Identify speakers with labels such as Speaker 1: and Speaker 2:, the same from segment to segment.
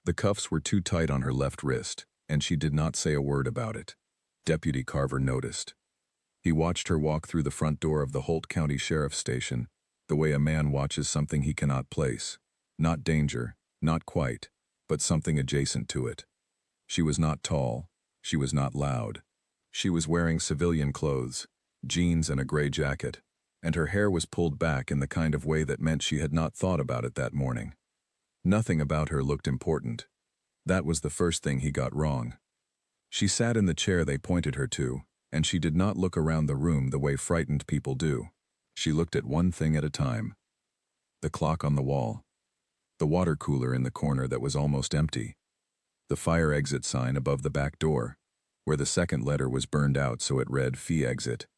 Speaker 1: The cuffs were too tight on her left wrist, and she did not say a word about it. Deputy Carver noticed. He watched her walk through the front door of the Holt County Sheriff's Station, the way a man watches something he cannot place. Not danger, not quite, but something adjacent to it. She was not tall. She was not loud. She was wearing civilian clothes, jeans and a gray jacket, and her hair was pulled back in the kind of way that meant she had not thought about it that morning. Nothing about her looked important. That was the first thing he got wrong. She sat in the chair they pointed her to, and she did not look around the room the way frightened people do. She looked at one thing at a time. The clock on the wall. The water cooler in the corner that was almost empty. The fire exit sign above the back door, where the second letter was burned out so it read Fee Exit.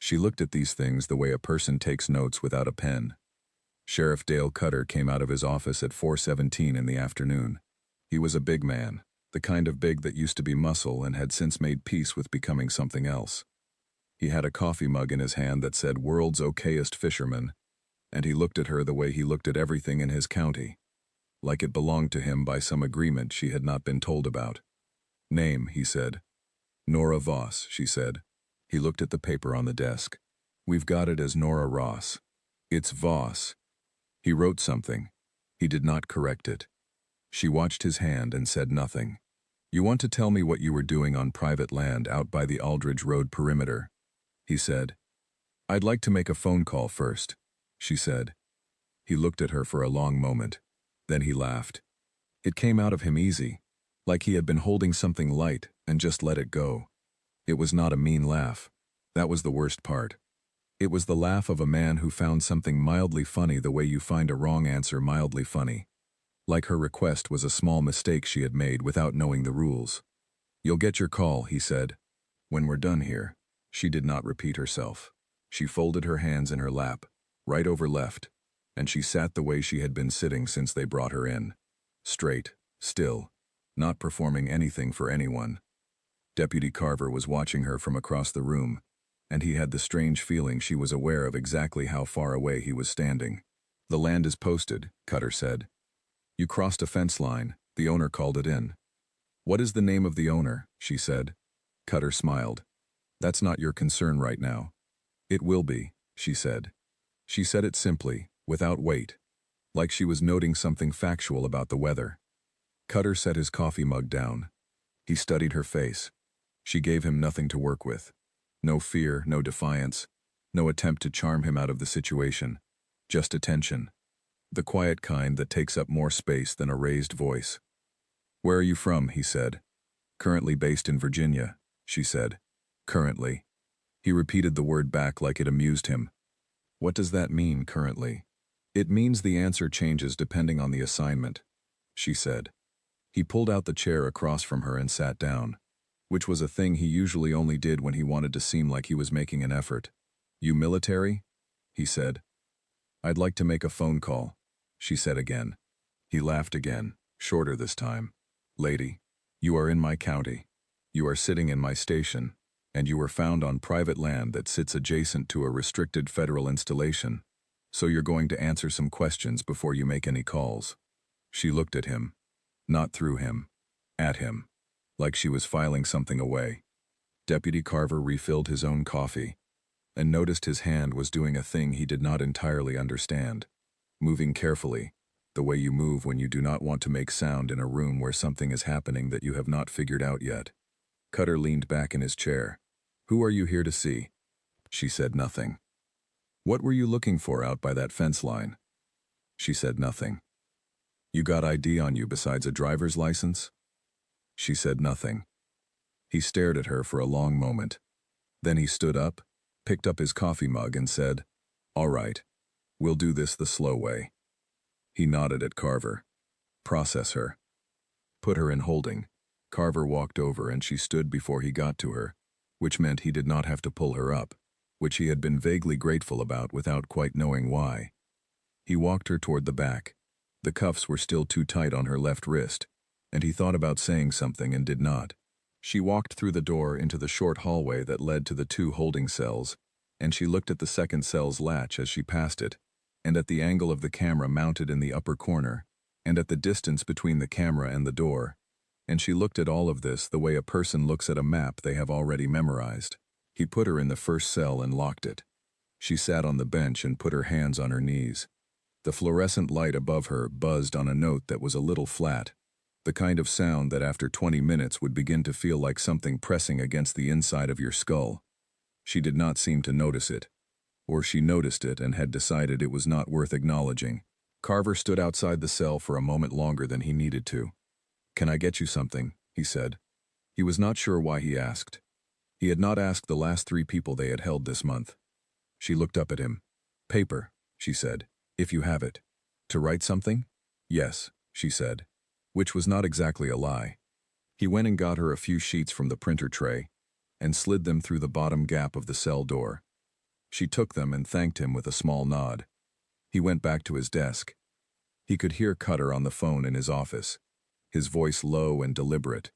Speaker 1: She looked at these things the way a person takes notes without a pen. Sheriff Dale Cutter came out of his office at 4:17 in the afternoon. He was a big man, the kind of big that used to be muscle and had since made peace with becoming something else. He had a coffee mug in his hand that said World's Okayest Fisherman, and he looked at her the way he looked at everything in his county, like it belonged to him by some agreement she had not been told about. Name, he said. Nora Voss, she said. He looked at the paper on the desk. We've got it as Nora Ross. It's Voss. He wrote something. He did not correct it. She watched his hand and said nothing. You want to tell me what you were doing on private land out by the Aldridge Road perimeter? He said. I'd like to make a phone call first, she said. He looked at her for a long moment. Then he laughed. It came out of him easy, like he had been holding something light and just let it go. It was not a mean laugh. That was the worst part. It was the laugh of a man who found something mildly funny the way you find a wrong answer mildly funny. Like her request was a small mistake she had made without knowing the rules. You'll get your call, he said. When we're done here. She did not repeat herself. She folded her hands in her lap, right over left, and she sat the way she had been sitting since they brought her in. Straight, still, not performing anything for anyone. Deputy Carver was watching her from across the room, and he had the strange feeling she was aware of exactly how far away he was standing. The land is posted, Cutter said. You crossed a fence line, the owner called it in. What is the name of the owner, she said. Cutter smiled. That's not your concern right now. It will be, she said. She said it simply, without weight, like she was noting something factual about the weather. Cutter set his coffee mug down. He studied her face. She gave him nothing to work with. No fear, no defiance, no attempt to charm him out of the situation. Just attention. The quiet kind that takes up more space than a raised voice. Where are you from, he said. Currently based in Virginia, she said. Currently. He repeated the word back like it amused him. What does that mean, currently? It means the answer changes depending on the assignment, she said. He pulled out the chair across from her and sat down, which was a thing he usually only did when he wanted to seem like he was making an effort. You military? He said. I'd like to make a phone call, she said again. He laughed again, shorter this time. Lady, you are in my county. You are sitting in my station, and you were found on private land that sits adjacent to a restricted federal installation, so you're going to answer some questions before you make any calls. She looked at him, not through him, at him, like she was filing something away. Deputy Carver refilled his own coffee, and noticed his hand was doing a thing he did not entirely understand, moving carefully, the way you move when you do not want to make sound in a room where something is happening that you have not figured out yet. Cutter leaned back in his chair. Who are you here to see? She said nothing. What were you looking for out by that fence line? She said nothing. You got ID on you besides a driver's license? She said nothing. He stared at her for a long moment. Then he stood up, picked up his coffee mug and said, All right, we'll do this the slow way. He nodded at Carver. Process her. Put her in holding. Carver walked over and she stood before he got to her, which meant he did not have to pull her up, which he had been vaguely grateful about without quite knowing why. He walked her toward the back. The cuffs were still too tight on her left wrist, and he thought about saying something and did not. She walked through the door into the short hallway that led to the 2 holding cells, and she looked at the second cell's latch as she passed it, and at the angle of the camera mounted in the upper corner, and at the distance between the camera and the door, and she looked at all of this the way a person looks at a map they have already memorized. He put her in the first cell and locked it. She sat on the bench and put her hands on her knees. The fluorescent light above her buzzed on a note that was a little flat, the kind of sound that after 20 minutes would begin to feel like something pressing against the inside of your skull. She did not seem to notice it. Or she noticed it and had decided it was not worth acknowledging. Carver stood outside the cell for a moment longer than he needed to. "Can I get you something?" he said. He was not sure why he asked. He had not asked the last 3 people they had held this month. She looked up at him. "Paper," she said, "if you have it." "To write something?" "Yes," she said, which was not exactly a lie. He went and got her a few sheets from the printer tray and slid them through the bottom gap of the cell door. She took them and thanked him with a small nod. He went back to his desk. He could hear Cutter on the phone in his office, his voice low and deliberate,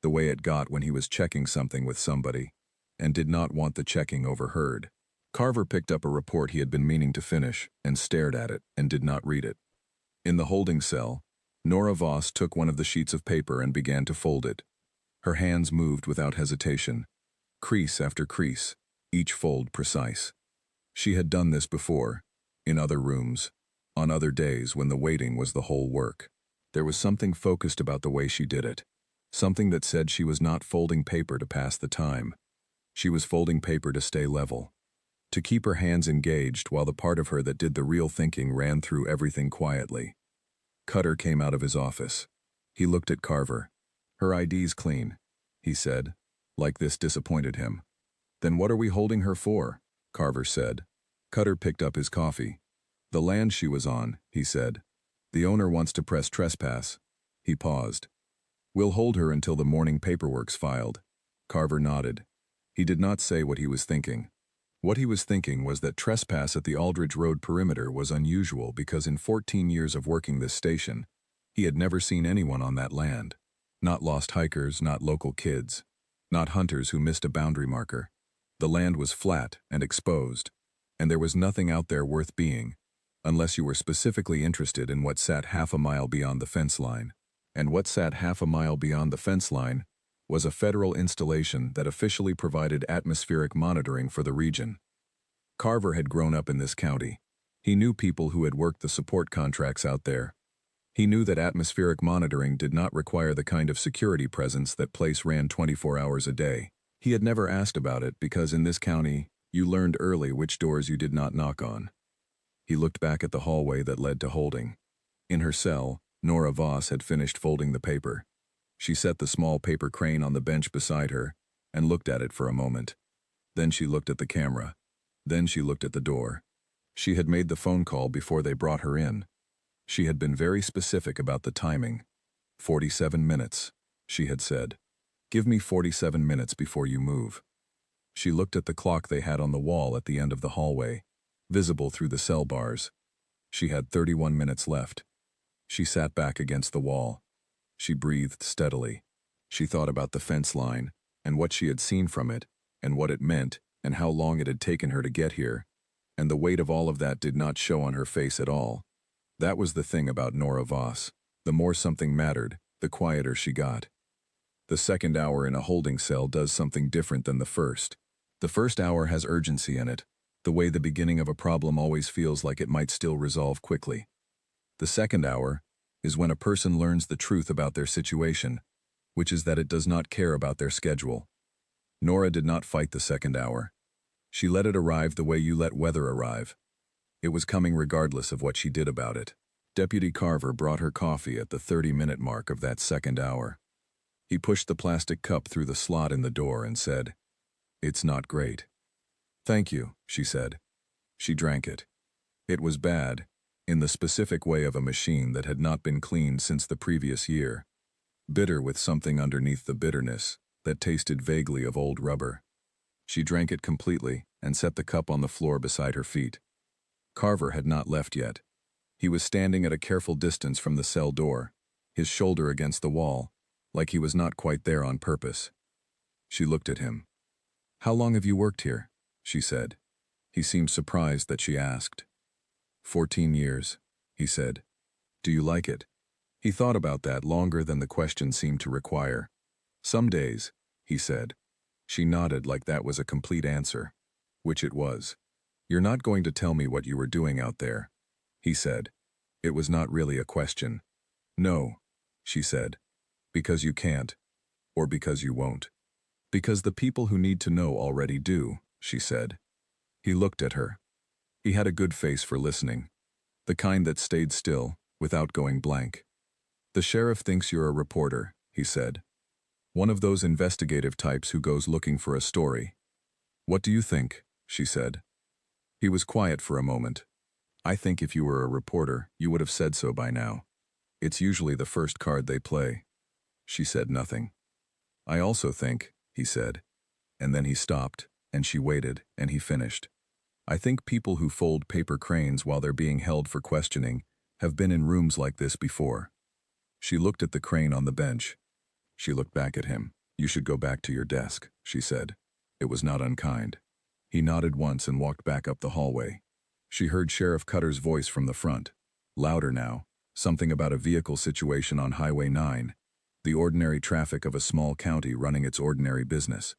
Speaker 1: the way it got when he was checking something with somebody and did not want the checking overheard. Carver picked up a report he had been meaning to finish and stared at it and did not read it. In the holding cell, Nora Voss took one of the sheets of paper and began to fold it. Her hands moved without hesitation, crease after crease, each fold precise. She had done this before, in other rooms, on other days when the waiting was the whole work. There was something focused about the way she did it, something that said she was not folding paper to pass the time. She was folding paper to stay level, to keep her hands engaged while the part of her that did the real thinking ran through everything quietly. Cutter came out of his office. He looked at Carver. "Her ID's clean," he said, like this disappointed him. "Then what are we holding her for?" Carver said. Cutter picked up his coffee. "The land she was on," he said. "The owner wants to press trespass." He paused. "We'll hold her until the morning paperwork's filed." Carver nodded. He did not say what he was thinking. What he was thinking was that trespass at the Aldridge Road perimeter was unusual because in 14 years of working this station, he had never seen anyone on that land. Not lost hikers, not local kids, not hunters who missed a boundary marker. The land was flat and exposed, and there was nothing out there worth being, unless you were specifically interested in what sat half a mile beyond the fence line. And what sat half a mile beyond the fence line was a federal installation that officially provided atmospheric monitoring for the region. Carver had grown up in this county. He knew people who had worked the support contracts out there. He knew that atmospheric monitoring did not require the kind of security presence that place ran 24 hours a day. He had never asked about it because in this county, you learned early which doors you did not knock on. He looked back at the hallway that led to holding. In her cell, Nora Voss had finished folding the paper. She set the small paper crane on the bench beside her and looked at it for a moment. Then she looked at the camera. Then she looked at the door. She had made the phone call before they brought her in. She had been very specific about the timing. 47 minutes, she had said. "Give me 47 minutes before you move." She looked at the clock they had on the wall at the end of the hallway, visible through the cell bars. She had 31 minutes left. She sat back against the wall. She breathed steadily. She thought about the fence line, and what she had seen from it, and what it meant, and how long it had taken her to get here, and the weight of all of that did not show on her face at all. That was the thing about Nora Voss. The more something mattered, the quieter she got. The second hour in a holding cell does something different than the first. The first hour has urgency in it, the way the beginning of a problem always feels like it might still resolve quickly. The second hour is when a person learns the truth about their situation, which is that it does not care about their schedule. Nora did not fight the second hour. She let it arrive the way you let weather arrive. It was coming regardless of what she did about it. Deputy Carver brought her coffee at the 30-minute mark of that second hour. He pushed the plastic cup through the slot in the door and said, "It's not great." "Thank you," she said. She drank it. It was bad, in the specific way of a machine that had not been cleaned since the previous year. Bitter with something underneath the bitterness that tasted vaguely of old rubber. She drank it completely and set the cup on the floor beside her feet. Carver had not left yet. He was standing at a careful distance from the cell door, his shoulder against the wall, like he was not quite there on purpose. She looked at him. "How long have you worked here?" she said. He seemed surprised that she asked. 14 years, he said. "Do you like it?" He thought about that longer than the question seemed to require. Some days, he said. She nodded like that was a complete answer. Which it was. You're not going to tell me what you were doing out there, he said. It was not really a question. No, she said. Because you can't. Or because you won't. Because the people who need to know already do, she said. He looked at her. He had a good face for listening. The kind that stayed still, without going blank. The sheriff thinks you're a reporter, he said. One of those investigative types who goes looking for a story. What do you think? She said. He was quiet for a moment. I think if you were a reporter, you would have said so by now. It's usually the first card they play. She said nothing. I also think, he said. And then he stopped, and she waited, and he finished. I think people who fold paper cranes while they're being held for questioning have been in rooms like this before. She looked at the crane on the bench. She looked back at him. You should go back to your desk, she said. It was not unkind. He nodded once and walked back up the hallway. She heard Sheriff Cutter's voice from the front. Louder now, something about a vehicle situation on Highway 9. The ordinary traffic of a small county running its ordinary business.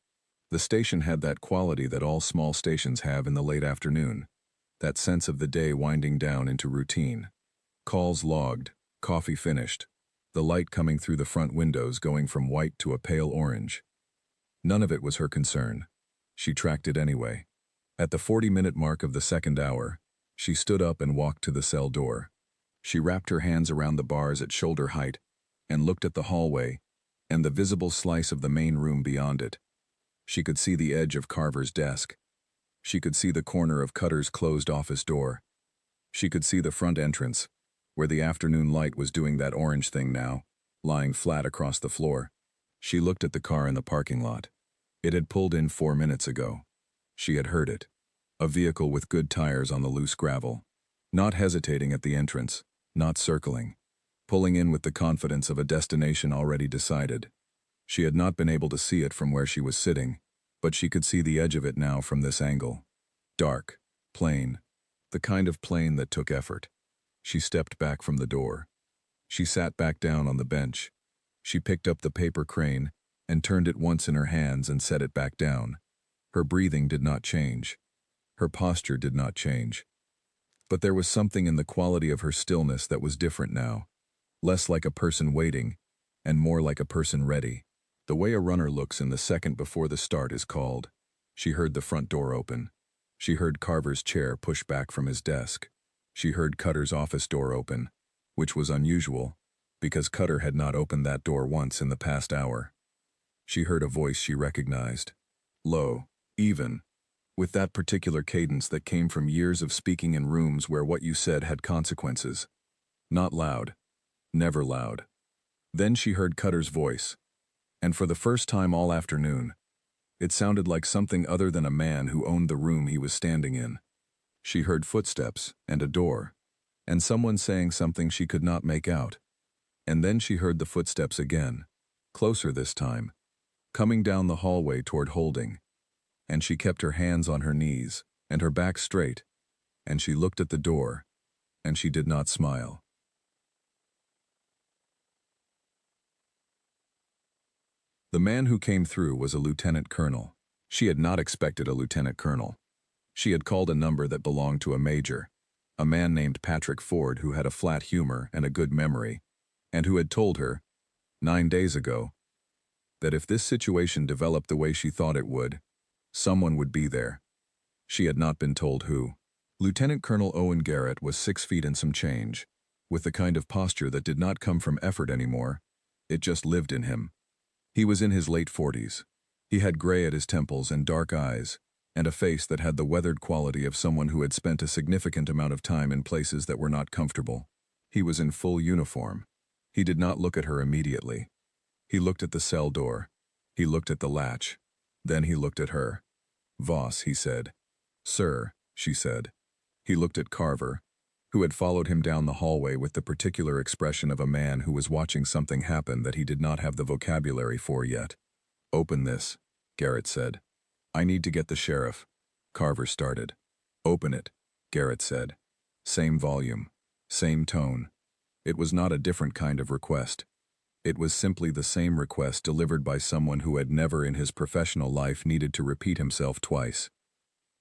Speaker 1: The station had that quality that all small stations have in the late afternoon. That sense of the day winding down into routine. Calls logged, coffee finished. The light coming through the front windows going from white to a pale orange. None of it was her concern. She tracked it anyway. At the 40-minute mark of the second hour, she stood up and walked to the cell door. She wrapped her hands around the bars at shoulder height and looked at the hallway and the visible slice of the main room beyond it. She could see the edge of Carver's desk. She could see the corner of Cutter's closed office door. She could see the front entrance, where the afternoon light was doing that orange thing now, lying flat across the floor. She looked at the car in the parking lot. It had pulled in 4 minutes ago. She had heard it. A vehicle with good tires on the loose gravel. Not hesitating at the entrance, not circling. Pulling in with the confidence of a destination already decided. She had not been able to see it from where she was sitting, but she could see the edge of it now from this angle. Dark, plain, the kind of plain that took effort. She stepped back from the door. She sat back down on the bench. She picked up the paper crane and turned it once in her hands and set it back down. Her breathing did not change. Her posture did not change. But there was something in the quality of her stillness that was different now. Less like a person waiting, and more like a person ready. The way a runner looks in the second before the start is called. She heard the front door open. She heard Carver's chair push back from his desk. She heard Cutter's office door open, which was unusual, because Cutter had not opened that door once in the past hour. She heard a voice she recognized. Low, even, with that particular cadence that came from years of speaking in rooms where what you said had consequences. Not loud. Never loud. Then she heard Cutter's voice. And for the first time all afternoon, it sounded like something other than a man who owned the room he was standing in. She heard footsteps and a door, and someone saying something she could not make out. And then she heard the footsteps again, closer this time, coming down the hallway toward Holding. And she kept her hands on her knees and her back straight, and she looked at the door, and she did not smile. The man who came through was a lieutenant colonel. She had not expected a lieutenant colonel. She had called a number that belonged to a major, a man named Patrick Ford who had a flat humor and a good memory, and who had told her, 9 days ago, that if this situation developed the way she thought it would, someone would be there. She had not been told who. Lieutenant Colonel Owen Garrett was 6 feet and some change, with the kind of posture that did not come from effort anymore. It just lived in him. He was in his late 40s. He had gray at his temples and dark eyes, and a face that had the weathered quality of someone who had spent a significant amount of time in places that were not comfortable. He was in full uniform. He did not look at her immediately. He looked at the cell door. He looked at the latch. Then he looked at her. Voss, he said. Sir, she said. He looked at Carver, who had followed him down the hallway with the particular expression of a man who was watching something happen that he did not have the vocabulary for yet. Open this, Garrett said. I need to get the sheriff. Carver started. Open it, Garrett said. Same volume. Same tone. It was not a different kind of request. It was simply the same request delivered by someone who had never in his professional life needed to repeat himself twice.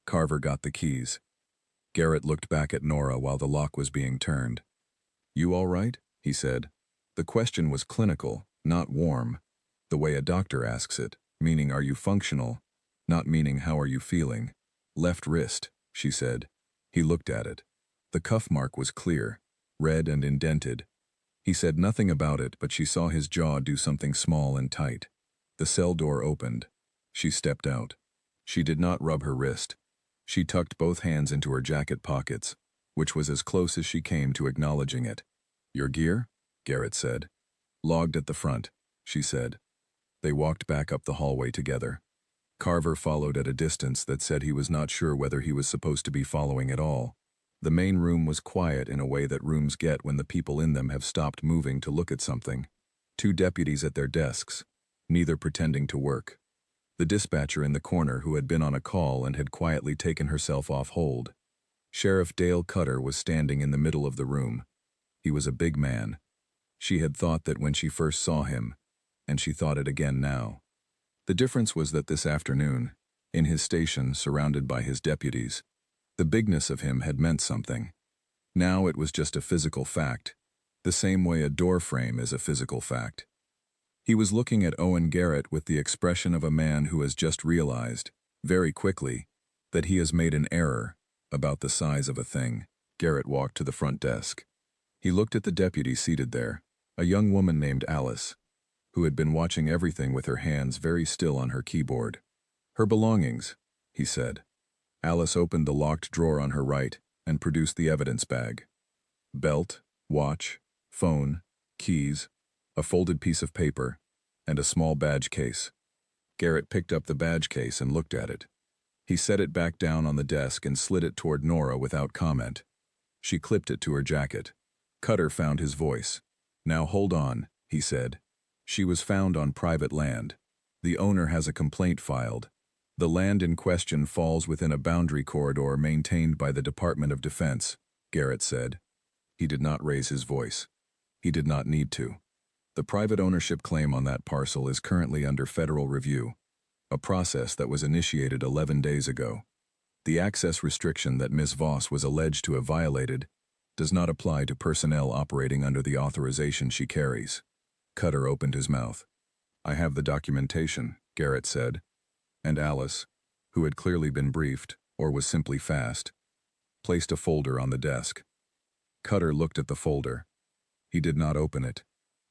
Speaker 1: Carver got the keys. Garrett looked back at Nora while the lock was being turned. "You all right?" he said. The question was clinical, not warm. The way a doctor asks it, meaning are you functional, not meaning how are you feeling. "Left wrist," she said. He looked at it. The cuff mark was clear, red and indented. He said nothing about it, but she saw his jaw do something small and tight. The cell door opened. She stepped out. She did not rub her wrist. She tucked both hands into her jacket pockets, which was as close as she came to acknowledging it. "Your gear?" Garrett said. "Logged at the front," she said. They walked back up the hallway together. Carver followed at a distance that said he was not sure whether he was supposed to be following at all. The main room was quiet in a way that rooms get when the people in them have stopped moving to look at something. 2 deputies at their desks, neither pretending to work. The dispatcher in the corner who had been on a call and had quietly taken herself off hold. Sheriff Dale Cutter was standing in the middle of the room. He was a big man. She had thought that when she first saw him, and she thought it again now. The difference was that this afternoon, in his station surrounded by his deputies, the bigness of him had meant something. Now it was just a physical fact, the same way a door frame is a physical fact. He was looking at Owen Garrett with the expression of a man who has just realized, very quickly, that he has made an error about the size of a thing. Garrett walked to the front desk. He looked at the deputy seated there, a young woman named Alice, who had been watching everything with her hands very still on her keyboard. "Her belongings," he said. Alice opened the locked drawer on her right and produced the evidence bag. Belt, watch, phone, keys, a folded piece of paper, and a small badge case. Garrett picked up the badge case and looked at it. He set it back down on the desk and slid it toward Nora without comment. She clipped it to her jacket. Cutter found his voice. "Now hold on," he said. "She was found on private land. The owner has a complaint filed. The land in question falls within a boundary corridor maintained by the Department of Defense," Garrett said. He did not raise his voice. He did not need to. "The private ownership claim on that parcel is currently under federal review, a process that was initiated 11 days ago. The access restriction that Ms. Voss was alleged to have violated does not apply to personnel operating under the authorization she carries." Cutter opened his mouth. "I have the documentation," Garrett said, and Alice, who had clearly been briefed, or was simply fast, placed a folder on the desk. Cutter looked at the folder. He did not open it.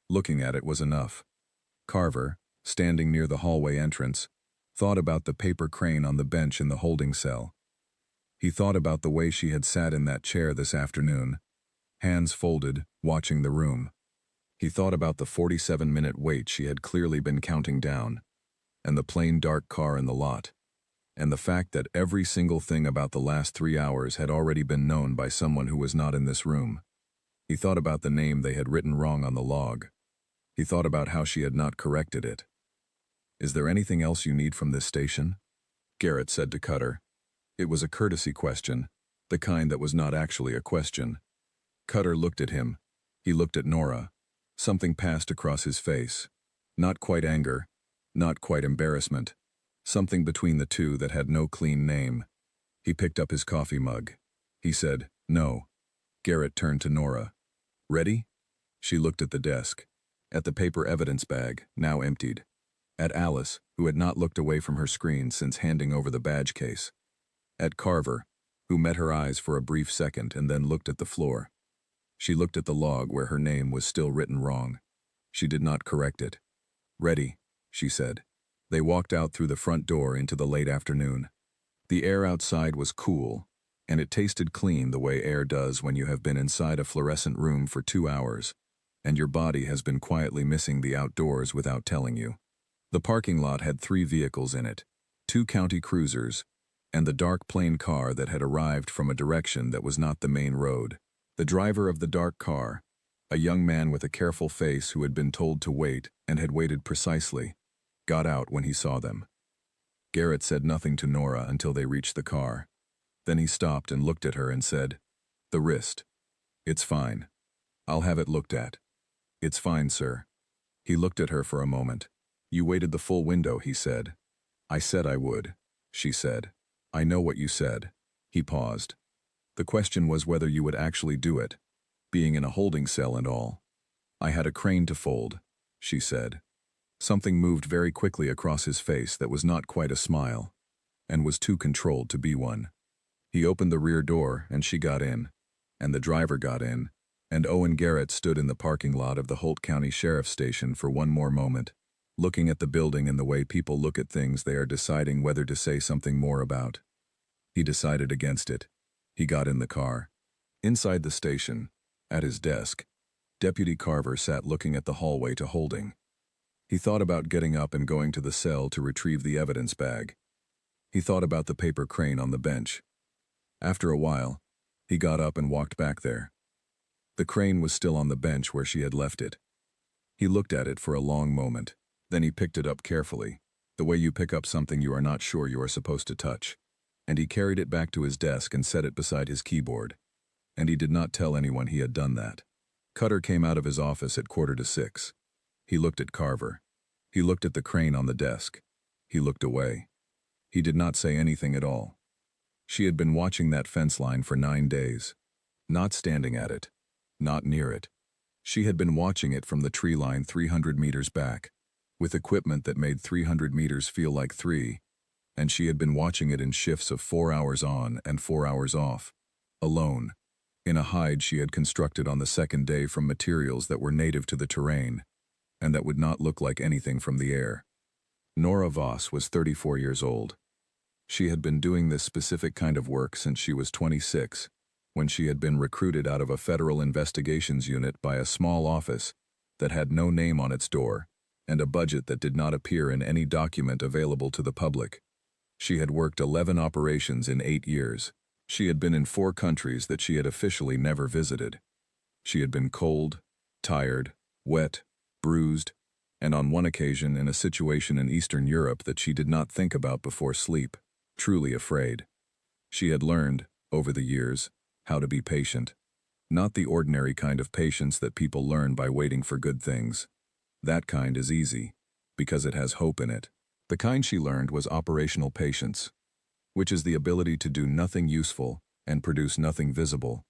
Speaker 1: Looking at it was enough. Carver, standing near the hallway entrance, thought about the paper crane on the bench in the holding cell. He thought about the way she had sat in that chair this afternoon, hands folded, watching the room. He thought about the 47-minute wait she had clearly been counting down, and the plain dark car in the lot, and the fact that every single thing about the last 3 hours had already been known by someone who was not in this room. He thought about the name they had written wrong on the log. He thought about how she had not corrected it. "Is there anything else you need from this station?" Garrett said to Cutter. It was a courtesy question, the kind that was not actually a question. Cutter looked at him. He looked at Nora. Something passed across his face. Not quite anger, not quite embarrassment. Something between the two that had no clean name. He picked up his coffee mug. He said, "No." Garrett turned to Nora. "Ready?" She looked at the desk, at the paper evidence bag, now emptied, at Alice, who had not looked away from her screen since handing over the badge case, at Carver, who met her eyes for a brief second and then looked at the floor. She looked at the log where her name was still written wrong. She did not correct it. "Ready," she said. They walked out through the front door into the late afternoon. The air outside was cool, and it tasted clean the way air does when you have been inside a fluorescent room for 2 hours, and your body has been quietly missing the outdoors without telling you. The parking lot had 3 vehicles in it, 2 county cruisers, and the dark plain car that had arrived from a direction that was not the main road. The driver of the dark car, a young man with a careful face who had been told to wait and had waited precisely, got out when he saw them. Garrett said nothing to Nora until they reached the car. Then he stopped and looked at her and said, "The wrist. It's fine." I'll have it looked at. It's fine, sir. He looked at her for a moment. You waited the full window, he said. I said I would, she said. I know what you said. He paused. The question was whether you would actually do it, being in a holding cell and all. I had a crane to fold, she said. Something moved very quickly across his face that was not quite a smile, and was too controlled to be one. He opened the rear door and she got in, and the driver got in, and Owen Garrett stood in the parking lot of the Holt County Sheriff's Station for one more moment, looking at the building in the way people look at things they are deciding whether to say something more about. He decided against it. He got in the car. Inside the station, at his desk, Deputy Carver sat looking at the hallway to Holding. He thought about getting up and going to the cell to retrieve the evidence bag. He thought about the paper crane on the bench. After a while, he got up and walked back there. The crane was still on the bench where she had left it. He looked at it for a long moment. Then he picked it up carefully, the way you pick up something you are not sure you are supposed to touch. And he carried it back to his desk and set it beside his keyboard. And he did not tell anyone he had done that. Cutter came out of his office at 5:45. He looked at Carver. He looked at the crane on the desk. He looked away. He did not say anything at all. She had been watching that fence line for 9 days. Not standing at it. Not near it. She had been watching it from the tree line 300 meters back, with equipment that made 300 meters feel like 3, and she had been watching it in shifts of 4 hours on and 4 hours off, alone, in a hide she had constructed on the second day from materials that were native to the terrain, and that would not look like anything from the air. Nora Voss was 34 years old. She had been doing this specific kind of work since she was 26, when she had been recruited out of a federal investigations unit by a small office that had no name on its door and a budget that did not appear in any document available to the public. She had worked 11 operations in 8 years. She had been in 4 countries that she had officially never visited. She had been cold, tired, wet, bruised, and on one occasion in a situation in Eastern Europe that she did not think about before sleep, truly afraid. She had learned, over the years, how to be patient. Not the ordinary kind of patience that people learn by waiting for good things. That kind is easy, because it has hope in it. The kind she learned was operational patience, which is the ability to do nothing useful and produce nothing visible,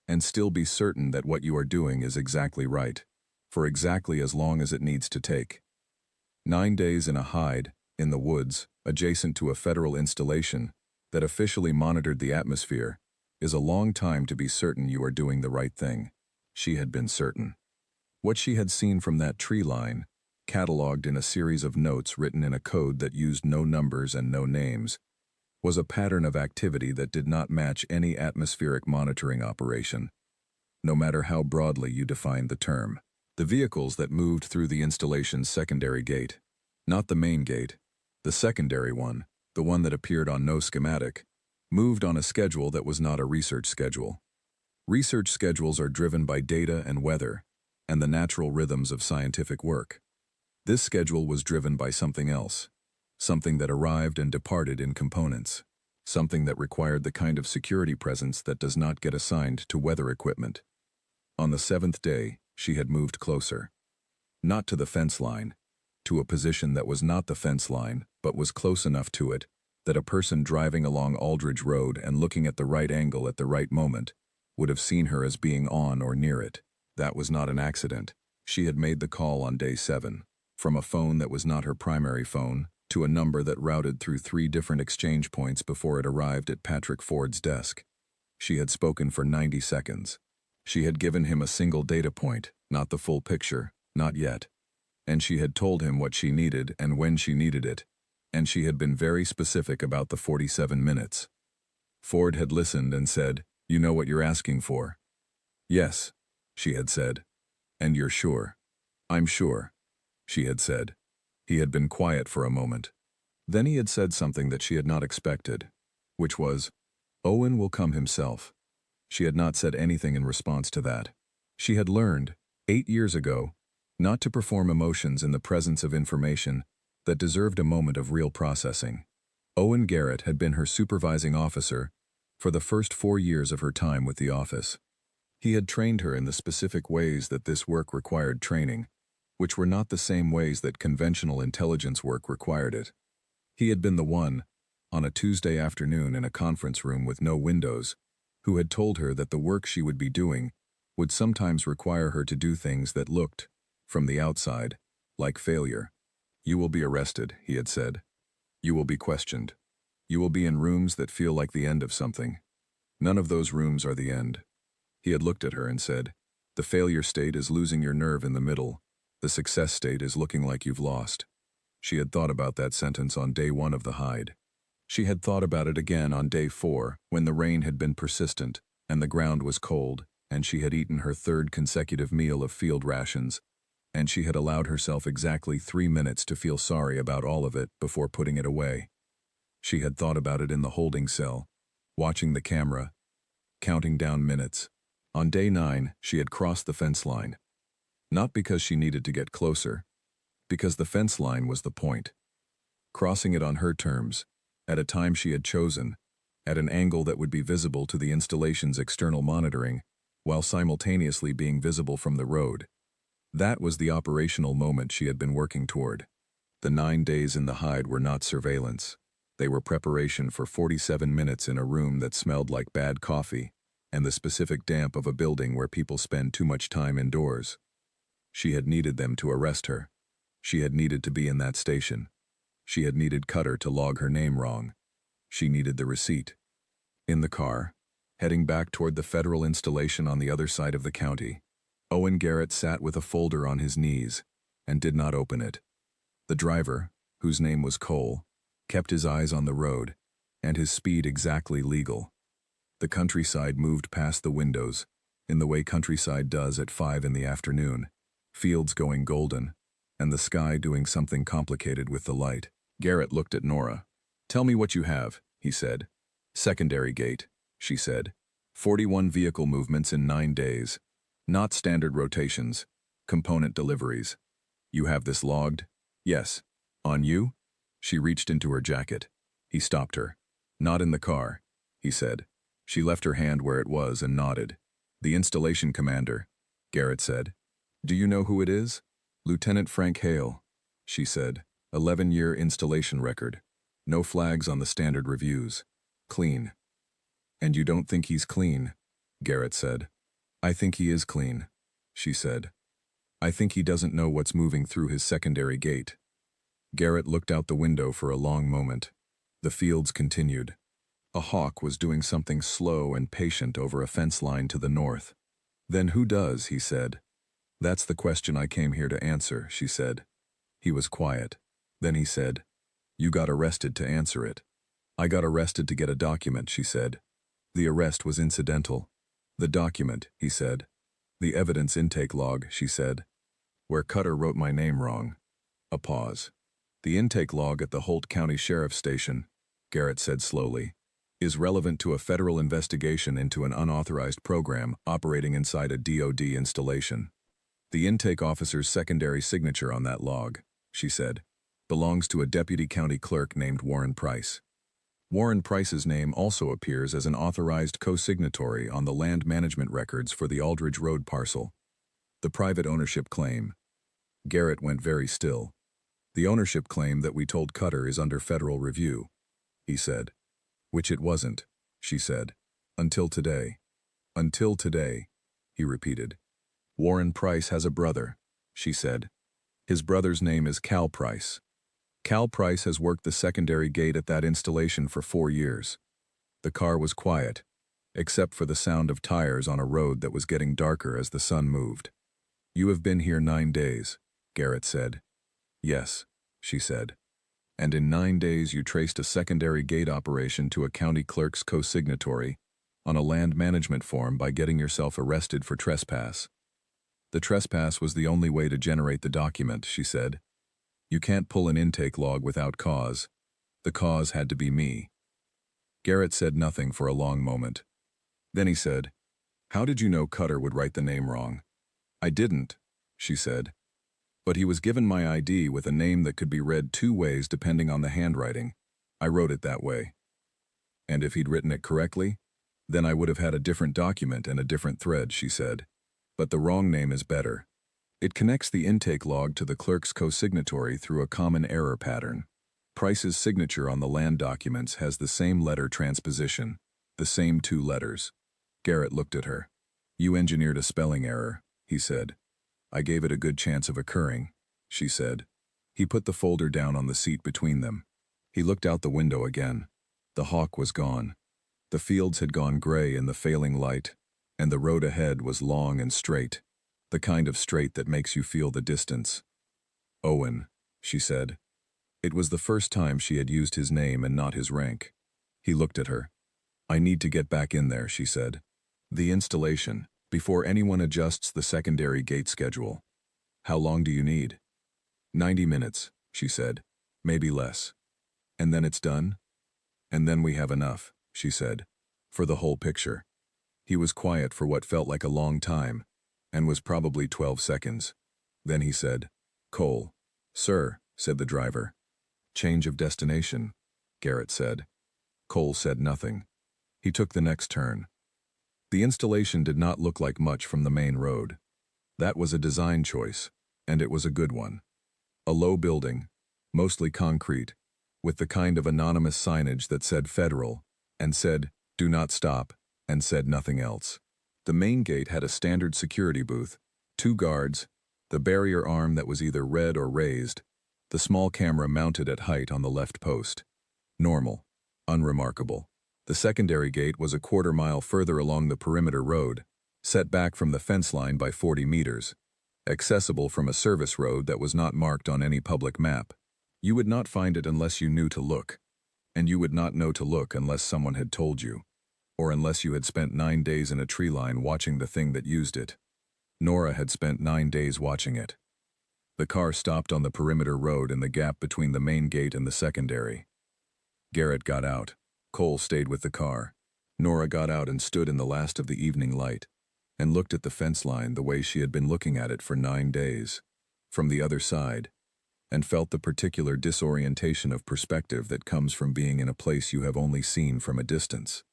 Speaker 1: and still be certain that what you are doing is exactly right, for exactly as long as it needs to take. 9 days in a hide, in the woods, adjacent to a federal installation that officially monitored the atmosphere, is a long time to be certain you are doing the right thing. She had been certain. What she had seen from that tree line, catalogued in a series of notes written in a code that used no numbers and no names, was a pattern of activity that did not match any atmospheric monitoring operation, no matter how broadly you defined the term. The vehicles that moved through the installation's secondary gate, not the main gate, the secondary one, the one that appeared on no schematic, moved on a schedule that was not a research schedule. Research schedules are driven by data and weather, and the natural rhythms of scientific work. This schedule was driven by something else, something that arrived and departed in components, something that required the kind of security presence that does not get assigned to weather equipment. On the 7th day, she had moved closer. Not to the fence line, to a position that was not the fence line, but was close enough to it, that a person driving along Aldridge Road and looking at the right angle at the right moment would have seen her as being on or near it. That was not an accident. She had made the call on day 7, from a phone that was not her primary phone, to a number that routed through 3 different exchange points before it arrived at Patrick Ford's desk. She had spoken for 90 seconds. She had given him a single data point, not the full picture, not yet. And she had told him what she needed and when she needed it, and she had been very specific about the 47 minutes. Ford had listened and said, "You know what you're asking for?" "Yes," she had said. "And you're sure?" "I'm sure," she had said. He had been quiet for a moment. Then he had said something that she had not expected, which was, "Owen will come himself." She had not said anything in response to that. She had learned, 8 years ago, not to perform emotions in the presence of information that deserved a moment of real processing. Owen Garrett had been her supervising officer for the first 4 years of her time with the office. He had trained her in the specific ways that this work required training, which were not the same ways that conventional intelligence work required it. He had been the one, on a Tuesday afternoon in a conference room with no windows, who had told her that the work she would be doing would sometimes require her to do things that looked, from the outside, like failure. You will be arrested, he had said. You will be questioned. You will be in rooms that feel like the end of something. None of those rooms are the end. He had looked at her and said, the failure state is losing your nerve in the middle. The success state is looking like you've lost. She had thought about that sentence on day 1 of the hide. She had thought about it again on day 4, when the rain had been persistent, and the ground was cold, and she had eaten her 3rd consecutive meal of field rations, and she had allowed herself exactly 3 minutes to feel sorry about all of it before putting it away. She had thought about it in the holding cell, watching the camera, counting down minutes. On day 9, she had crossed the fence line. Not because she needed to get closer, because the fence line was the point. Crossing it on her terms, at a time she had chosen, at an angle that would be visible to the installation's external monitoring, while simultaneously being visible from the road. That was the operational moment she had been working toward. The 9 days in the hide were not surveillance. They were preparation for 47 minutes in a room that smelled like bad coffee, and the specific damp of a building where people spend too much time indoors. She had needed them to arrest her. She had needed to be in that station. She had needed Cutter to log her name wrong. She needed the receipt. In the car, heading back toward the federal installation on the other side of the county, Owen Garrett sat with a folder on his knees and did not open it. The driver, whose name was Cole, kept his eyes on the road, and his speed exactly legal. The countryside moved past the windows, in the way countryside does at 5 in the afternoon, fields going golden, and the sky doing something complicated with the light. Garrett looked at Nora. Tell me what you have, he said. Secondary gate, she said. 41 vehicle movements in 9 days. Not standard rotations. Component deliveries. You have this logged? Yes. On you? She reached into her jacket. He stopped her. Not in the car, he said. She left her hand where it was and nodded. The installation commander, Garrett said. Do you know who it is? Lieutenant Frank Hale, she said. 11-year installation record. No flags on the standard reviews. Clean. And you don't think he's clean? Garrett said. I think he is clean, she said. I think he doesn't know what's moving through his secondary gate. Garrett looked out the window for a long moment. The fields continued. A hawk was doing something slow and patient over a fence line to the north. Then who does, he said. That's the question I came here to answer, she said. He was quiet. Then he said, You got arrested to answer it. I got arrested to get a document, she said. The arrest was incidental. The document, he said. The evidence intake log, she said. Where Cutter wrote my name wrong. A pause. The intake log at the Holt County Sheriff's Station, Garrett said slowly, is relevant to a federal investigation into an unauthorized program operating inside a DoD installation. The intake officer's secondary signature on that log, she said, belongs to a deputy county clerk named Warren Price. Warren Price's name also appears as an authorized co-signatory on the land management records for the Aldridge Road parcel. The private ownership claim. Garrett went very still. The ownership claim that we told Cutter is under federal review, he said. Which it wasn't, she said. Until today. Until today, he repeated. Warren Price has a brother, she said. His brother's name is Cal Price. Cal Price has worked the secondary gate at that installation for 4 years. The car was quiet, except for the sound of tires on a road that was getting darker as the sun moved. You have been here 9 days, Garrett said. Yes, she said. And in 9 days you traced a secondary gate operation to a county clerk's co-signatory on a land management form by getting yourself arrested for trespass. The trespass was the only way to generate the document, she said. You can't pull an intake log without cause. The cause had to be me. Garrett said nothing for a long moment. Then he said, How did you know Cutter would write the name wrong? I didn't, she said. But he was given my ID with a name that could be read 2 ways depending on the handwriting. I wrote it that way. And if he'd written it correctly? Then I would have had a different document and a different thread, she said. But the wrong name is better. It connects the intake log to the clerk's co-signatory through a common error pattern. Price's signature on the land documents has the same letter transposition, the same 2 letters. Garrett looked at her. You engineered a spelling error, he said. I gave it a good chance of occurring, she said. He put the folder down on the seat between them. He looked out the window again. The hawk was gone. The fields had gone gray in the failing light, and the road ahead was long and straight, the kind of straight that makes you feel the distance. Owen, she said. It was the first time she had used his name and not his rank. He looked at her. I need to get back in there, she said. The installation, before anyone adjusts the secondary gate schedule. How long do you need? 90 minutes, she said. Maybe less. And then it's done? And then we have enough, she said, for the whole picture. He was quiet for what felt like a long time, and was probably 12 seconds. Then he said, Cole. Sir, said the driver. Change of destination, Garrett said. Cole said nothing. He took the next turn. The installation did not look like much from the main road. That was a design choice, and it was a good one. A low building, mostly concrete, with the kind of anonymous signage that said Federal, and said, Do not stop, and said nothing else. The main gate had a standard security booth, 2 guards, the barrier arm that was either red or raised, the small camera mounted at height on the left post. Normal. Unremarkable. The secondary gate was a quarter-mile further along the perimeter road, set back from the fence line by 40 meters, accessible from a service road that was not marked on any public map. You would not find it unless you knew to look, and you would not know to look unless someone had told you, or unless you had spent 9 days in a tree line watching the thing that used it. Nora had spent 9 days watching it. The car stopped on the perimeter road in the gap between the main gate and the secondary. Garrett got out. Cole stayed with the car. Nora got out and stood in the last of the evening light, and looked at the fence line the way she had been looking at it for 9 days, from the other side, and felt the particular disorientation of perspective that comes from being in a place you have only seen from a distance.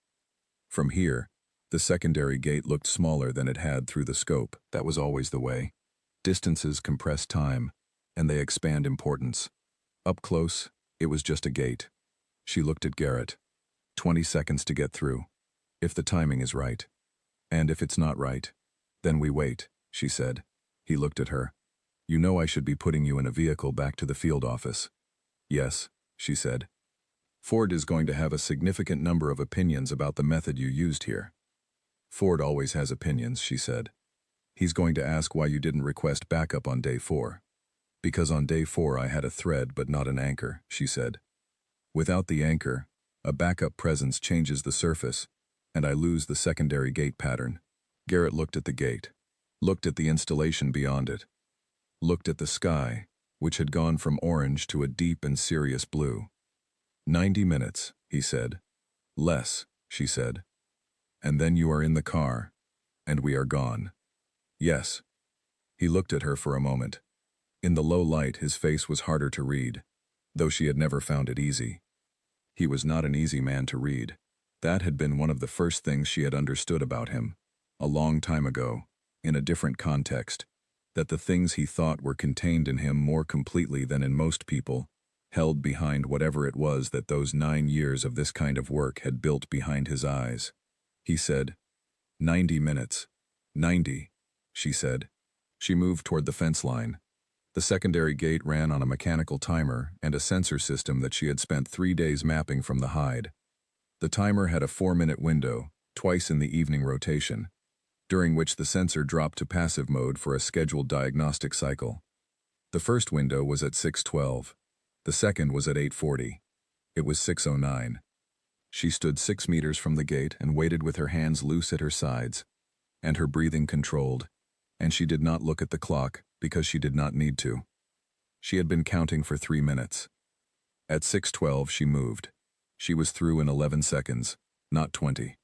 Speaker 1: From here, the secondary gate looked smaller than it had through the scope. That was always the way. Distances compress time, and they expand importance. Up close, it was just a gate. She looked at Garrett. 20 seconds to get through, if the timing is right. And if it's not right, then we wait, she said. He looked at her. You know I should be putting you in a vehicle back to the field office. Yes, she said. Ford is going to have a significant number of opinions about the method you used here. Ford always has opinions, she said. He's going to ask why you didn't request backup on day 4. Because on day 4 I had a thread but not an anchor, she said. Without the anchor, a backup presence changes the surface, and I lose the secondary gate pattern. Garrett looked at the gate, looked at the installation beyond it, looked at the sky, which had gone from orange to a deep and serious blue. 90 minutes, he said. Less, she said. And then you are in the car, and we are gone. Yes. He looked at her for a moment. In the low light, his face was harder to read, though she had never found it easy. He was not an easy man to read. That had been one of the first things she had understood about him, a long time ago, in a different context, that the things he thought were contained in him more completely than in most people, held behind whatever it was that those 9 years of this kind of work had built behind his eyes. He said, 90 minutes. 90, she said. She moved toward the fence line. The secondary gate ran on a mechanical timer and a sensor system that she had spent 3 days mapping from the hide. The timer had a 4-minute window, twice in the evening rotation, during which the sensor dropped to passive mode for a scheduled diagnostic cycle. The first window was at 6:12. The second was at 8:40. It was 6:09. She stood 6 meters from the gate and waited with her hands loose at her sides, and her breathing controlled, and she did not look at the clock because she did not need to. She had been counting for 3 minutes. At 6:12 she moved. She was through in 11 seconds, not 20.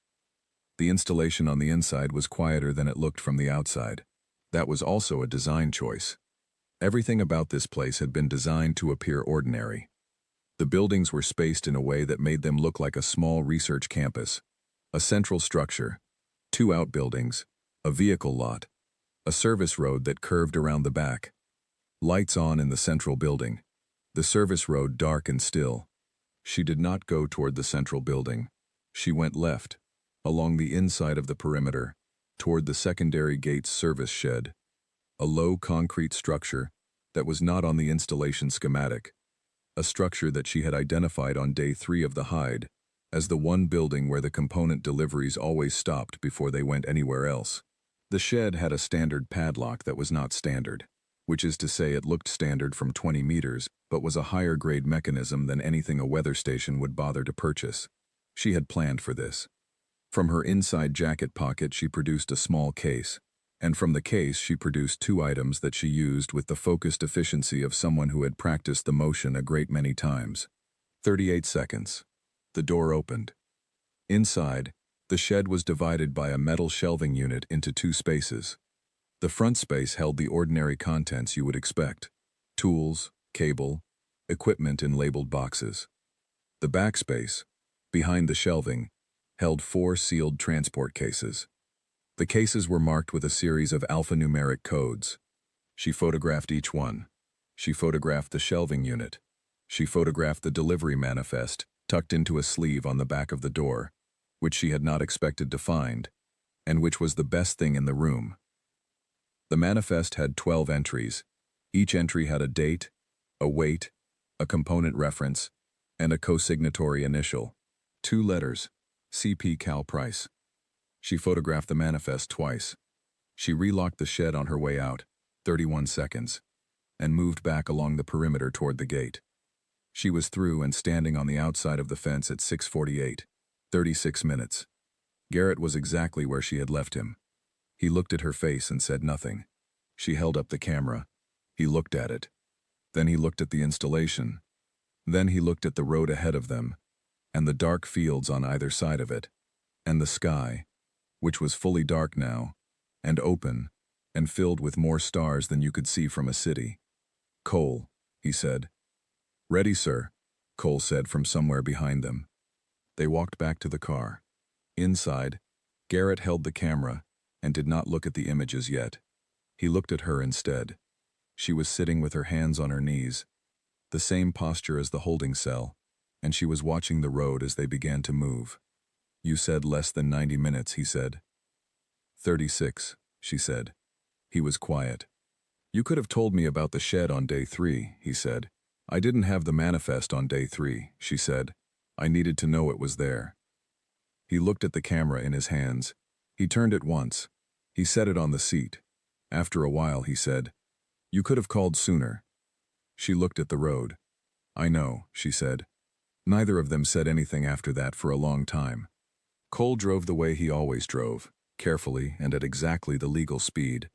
Speaker 1: The installation on the inside was quieter than it looked from the outside. That was also a design choice. Everything about this place had been designed to appear ordinary. The buildings were spaced in a way that made them look like a small research campus, A central structure, 2 outbuildings, a vehicle lot, a service road that curved around the back. Lights on in the central building. The service road dark and still. She did not go toward the central building. She went left, along the inside of the perimeter, toward the secondary gate's service shed. A low concrete structure that was not on the installation schematic. A structure that she had identified on day 3 of the hide as the one building where the component deliveries always stopped before they went anywhere else. The shed had a standard padlock that was not standard, which is to say it looked standard from 20 meters, but was a higher grade mechanism than anything a weather station would bother to purchase. She had planned for this. From her inside jacket pocket she produced a small case, and from the case she produced 2 items that she used with the focused efficiency of someone who had practiced the motion a great many times. 38 seconds. The door opened. Inside, the shed was divided by a metal shelving unit into 2 spaces. The front space held the ordinary contents you would expect: tools, cable, equipment in labeled boxes. The back space, behind the shelving, held 4 sealed transport cases. The cases were marked with a series of alphanumeric codes. She photographed each one. She photographed the shelving unit. She photographed the delivery manifest tucked into a sleeve on the back of the door, which she had not expected to find, and which was the best thing in the room. The manifest had 12 entries. Each entry had a date, a weight, a component reference, and a co-signatory initial. 2 letters, CP Cal Price. She photographed the manifest twice. She relocked the shed on her way out, 31 seconds, and moved back along the perimeter toward the gate. She was through and standing on the outside of the fence at 6:48, 36 minutes. Garrett was exactly where she had left him. He looked at her face and said nothing. She held up the camera. He looked at it. Then he looked at the installation. Then he looked at the road ahead of them, and the dark fields on either side of it, and the sky, which was fully dark now, and open, and filled with more stars than you could see from a city. "Cole," he said. "Ready, sir," Cole said from somewhere behind them. They walked back to the car. Inside, Garrett held the camera and did not look at the images yet. He looked at her instead. She was sitting with her hands on her knees, the same posture as the holding cell, and she was watching the road as they began to move. "You said less than 90 minutes, he said. 36, she said. He was quiet. "You could have told me about the shed on day 3, he said. "I didn't have the manifest on day 3, she said. "I needed to know it was there." He looked at the camera in his hands. He turned it once. He set it on the seat. After a while he said, "You could have called sooner." She looked at the road. "I know," she said. Neither of them said anything after that for a long time. Cole drove the way he always drove, carefully and at exactly the legal speed,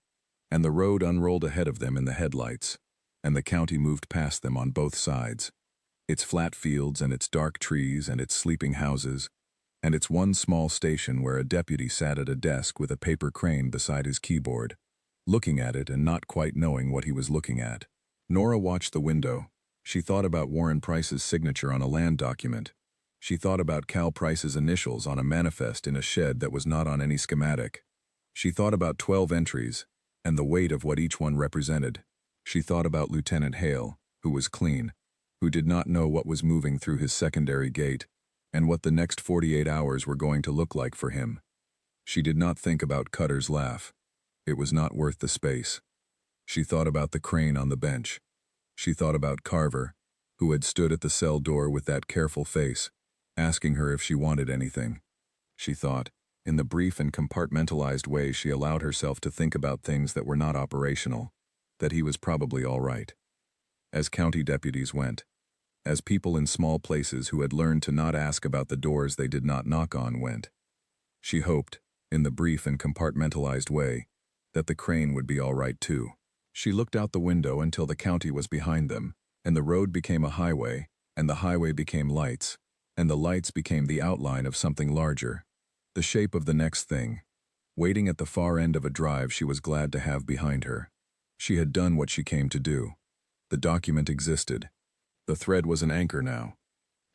Speaker 1: and the road unrolled ahead of them in the headlights, and the county moved past them on both sides. Its flat fields and its dark trees and its sleeping houses, and its one small station where a deputy sat at a desk with a paper crane beside his keyboard, looking at it and not quite knowing what he was looking at. Nora watched the window. She thought about Warren Price's signature on a land document. She thought about Cal Price's initials on a manifest in a shed that was not on any schematic. She thought about 12 entries, and the weight of what each one represented. She thought about Lieutenant Hale, who was clean, who did not know what was moving through his secondary gate, and what the next 48 hours were going to look like for him. She did not think about Cutter's laugh. It was not worth the space. She thought about the crane on the bench. She thought about Carver, who had stood at the cell door with that careful face, asking her if she wanted anything. She thought, in the brief and compartmentalized way she allowed herself to think about things that were not operational, that he was probably all right. As county deputies went, as people in small places who had learned to not ask about the doors they did not knock on went, she hoped, in the brief and compartmentalized way, that the crane would be all right too. She looked out the window until the county was behind them, and the road became a highway, and the highway became lights, and the lights became the outline of something larger, the shape of the next thing. Waiting at the far end of a drive she was glad to have behind her. She had done what she came to do. The document existed. The thread was an anchor now.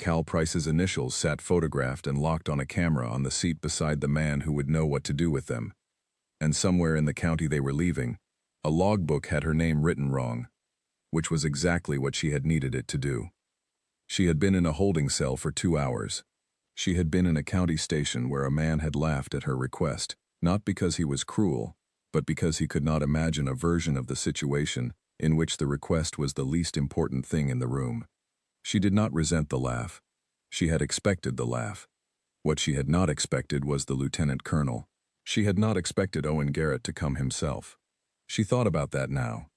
Speaker 1: Cal Price's initials sat photographed and locked on a camera on the seat beside the man who would know what to do with them. And somewhere in the county they were leaving, a logbook had her name written wrong, which was exactly what she had needed it to do. She had been in a holding cell for 2 hours. She had been in a county station where a man had laughed at her request, not because he was cruel, but because he could not imagine a version of the situation in which the request was the least important thing in the room. She did not resent the laugh. She had expected the laugh. What she had not expected was the lieutenant colonel. She had not expected Owen Garrett to come himself. She thought about that now,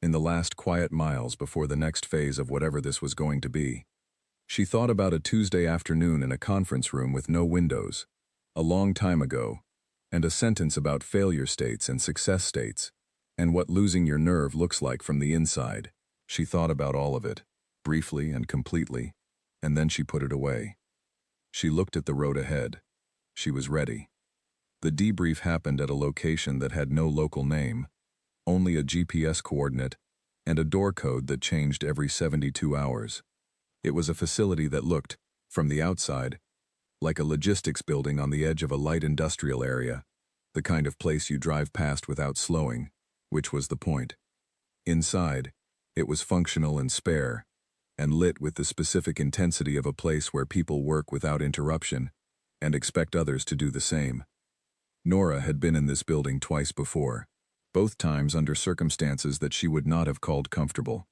Speaker 1: in the last quiet miles before the next phase of whatever this was going to be. She thought about a Tuesday afternoon in a conference room with no windows, a long time ago, and a sentence about failure states and success states, and what losing your nerve looks like from the inside. She thought about all of it, briefly and completely, and then she put it away. She looked at the road ahead. She was ready. The debrief happened at a location that had no local name, only a GPS coordinate and a door code that changed every 72 hours. It was a facility that looked, from the outside, like a logistics building on the edge of a light industrial area, the kind of place you drive past without slowing, which was the point. Inside, it was functional and spare, and lit with the specific intensity of a place where people work without interruption and expect others to do the same. Nora had been in this building twice before, both times under circumstances that she would not have called comfortable.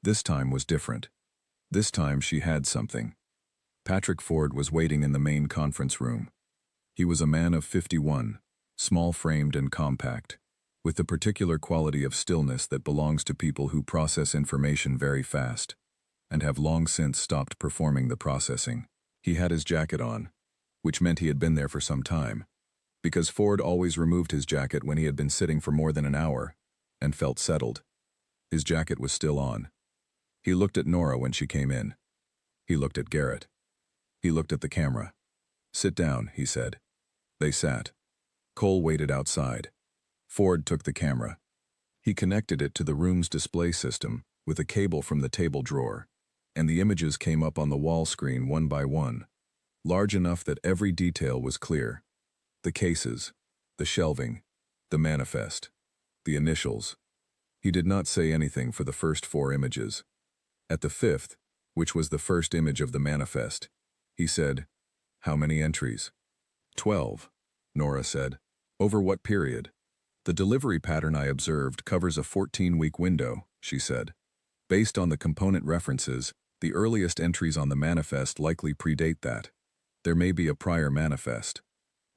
Speaker 1: This time was different. This time she had something. Patrick Ford was waiting in the main conference room. He was a man of 51, small-framed and compact, with the particular quality of stillness that belongs to people who process information very fast, and have long since stopped performing the processing. He had his jacket on, which meant he had been there for some time, because Ford always removed his jacket when he had been sitting for more than an hour, and felt settled. His jacket was still on. He looked at Nora when she came in. He looked at Garrett. He looked at the camera. "Sit down," he said. They sat. Cole waited outside. Ford took the camera. He connected it to the room's display system with a cable from the table drawer, and the images came up on the wall screen one by one, large enough that every detail was clear. The cases, the shelving, the manifest, the initials. He did not say anything for the first 4 images. At the 5th, which was the first image of the manifest, he said, "How many entries?" 12, Nora said. "Over what period?" "The delivery pattern I observed covers a 14-week window," she said. "Based on the component references, the earliest entries on the manifest likely predate that. There may be a prior manifest."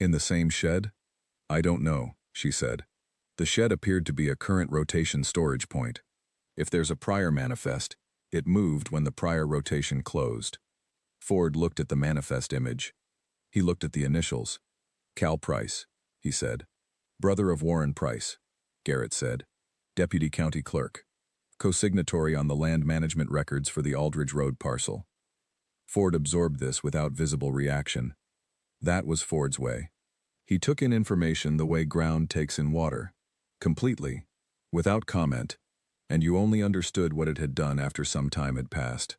Speaker 1: "In the same shed?" "I don't know," she said. "The shed appeared to be a current rotation storage point. If there's a prior manifest, it moved when the prior rotation closed." Ford looked at the manifest image. He looked at the initials. "Cal Price," he said. "Brother of Warren Price," Garrett said. "Deputy County Clerk. Co-signatory on the land management records for the Aldridge Road parcel." Ford absorbed this without visible reaction. That was Ford's way. He took in information the way ground takes in water, completely, without comment, and you only understood what it had done after some time had passed.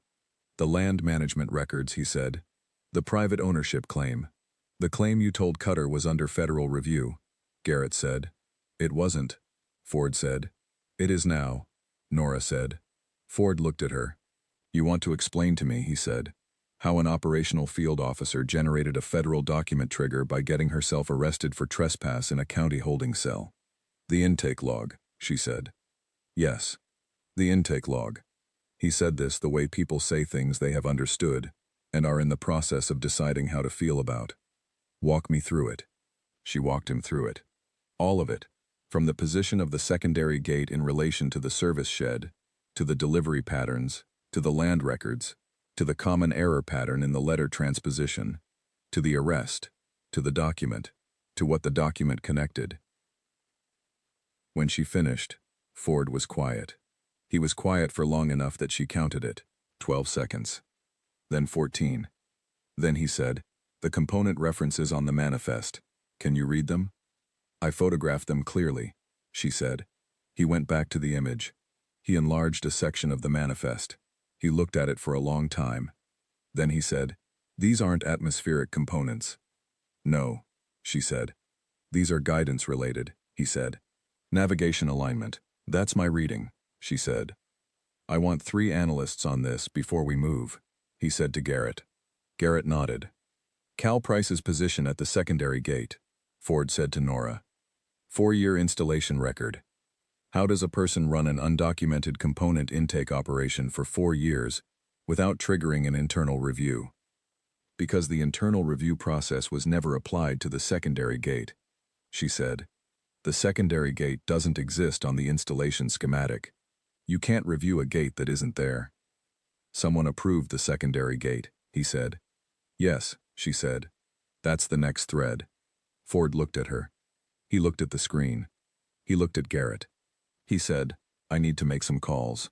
Speaker 1: "The land management records," he said. "The private ownership claim. The claim you told Cutter was under federal review," Garrett said. "It wasn't," Ford said. "It is now," Nora said. Ford looked at her. "You want to explain to me," he said, "how an operational field officer generated a federal document trigger by getting herself arrested for trespass in a county holding cell." "The intake log," she said. "Yes, the intake log." He said this the way people say things they have understood and are in the process of deciding how to feel about. "Walk me through it." She walked him through it. All of it, from the position of the secondary gate in relation to the service shed, to the delivery patterns, to the land records, to the common error pattern in the letter transposition, to the arrest, to the document, to what the document connected. When she finished, Ford was quiet. He was quiet for long enough that she counted it, 12 seconds. Then 14. Then he said, "The component references on the manifest. Can you read them?" "I photographed them clearly," she said. He went back to the image. He enlarged a section of the manifest. He looked at it for a long time. Then he said, "These aren't atmospheric components." "No," she said. "These are guidance-related," he said. "Navigation alignment. That's my reading," she said. "I want 3 analysts on this before we move," he said to Garrett. Garrett nodded. "Cal Price's position at the secondary gate," Ford said to Nora. 4-year installation record. How does a person run an undocumented component intake operation for 4 years without triggering an internal review? Because the internal review process was never applied to the secondary gate, she said. The secondary gate doesn't exist on the installation schematic. You can't review a gate that isn't there. Someone approved the secondary gate, he said. Yes, she said. That's the next thread. Ford looked at her. He looked at the screen. He looked at Garrett. He said, "I need to make some calls."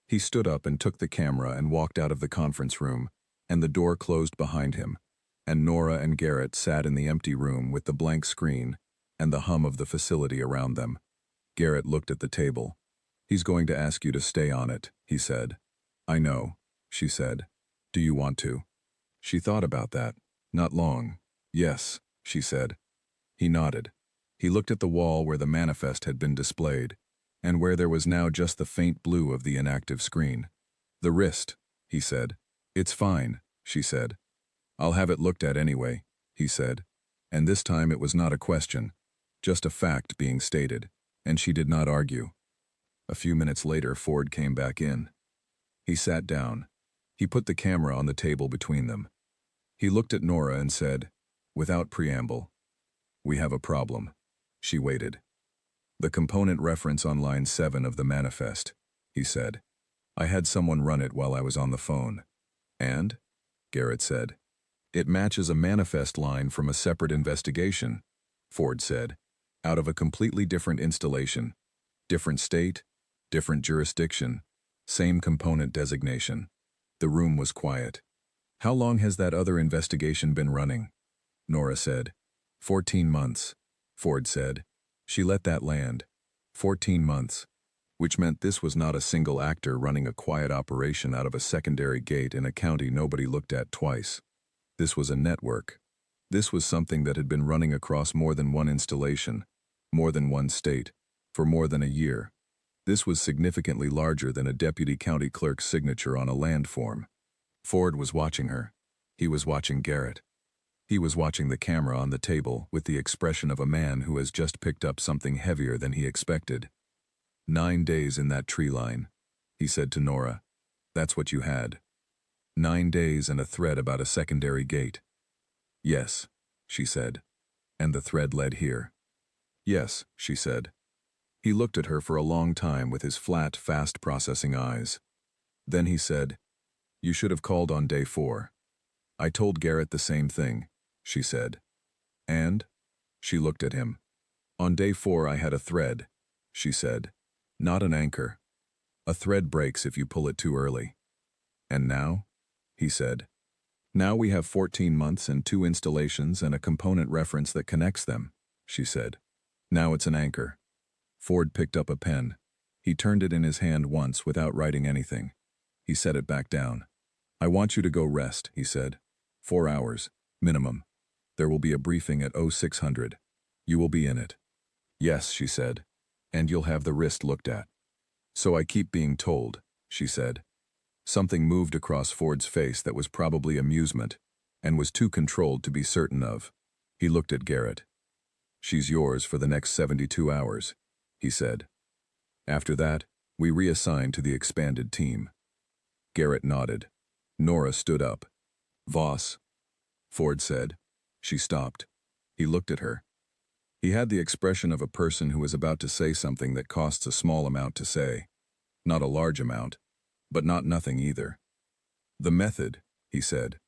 Speaker 1: He stood up and took the camera and walked out of the conference room, and the door closed behind him, and Nora and Garrett sat in the empty room with the blank screen and the hum of the facility around them. Garrett looked at the table. "He's going to ask you to stay on it," he said. "I know," she said. "Do you want to?" She thought about that. Not long. "Yes," she said. He nodded. He looked at the wall where the manifest had been displayed, and where there was now just the faint blue of the inactive screen. "The wrist," he said. "It's fine," she said. "I'll have it looked at anyway," he said. And this time it was not a question, just a fact being stated, and she did not argue. A few minutes later, Ford came back in. He sat down. He put the camera on the table between them. He looked at Nora and said, without preamble, "We have a problem." She waited. "The component reference on line 7 of the manifest," he said. "I had someone run it while I was on the phone." "And?" Garrett said. "It matches a manifest line from a separate investigation," Ford said, "out of a completely different installation. Different state, different jurisdiction, same component designation." The room was quiet. "How long has that other investigation been running?" Nora said. 14 months, Ford said. She let that land. 14 months. Which meant this was not a single actor running a quiet operation out of a secondary gate in a county nobody looked at twice. This was a network. This was something that had been running across more than one installation, more than one state, for more than a year. This was significantly larger than a deputy county clerk's signature on a land form. Ford was watching her. He was watching Garrett. He was watching the camera on the table with the expression of a man who has just picked up something heavier than he expected. 9 days in that tree line, he said to Nora. That's what you had. 9 days and a thread about a secondary gate. Yes, she said. And the thread led here. Yes, she said. He looked at her for a long time with his flat, fast-processing eyes. Then he said, "You should have called on day 4. I told Garrett the same thing," she said. "And?" She looked at him. "On day 4 I had a thread," she said. "Not an anchor. A thread breaks if you pull it too early." "And now?" he said. "Now we have 14 months and 2 installations and a component reference that connects them," she said. "Now it's an anchor." Ford picked up a pen. He turned it in his hand once without writing anything. He set it back down. "I want you to go rest," he said. 4 hours, minimum. There will be a briefing at 0600. You will be in it." "Yes," she said. "And you'll have the wrist looked at." "So I keep being told," she said. Something moved across Ford's face that was probably amusement, and was too controlled to be certain of. He looked at Garrett. "She's yours for the next 72 hours, he said. "After that, we reassign to the expanded team." Garrett nodded. Nora stood up. "Voss," Ford said. She stopped. He looked at her. He had the expression of a person who is about to say something that costs a small amount to say. Not a large amount, but not nothing either. "The method," he said.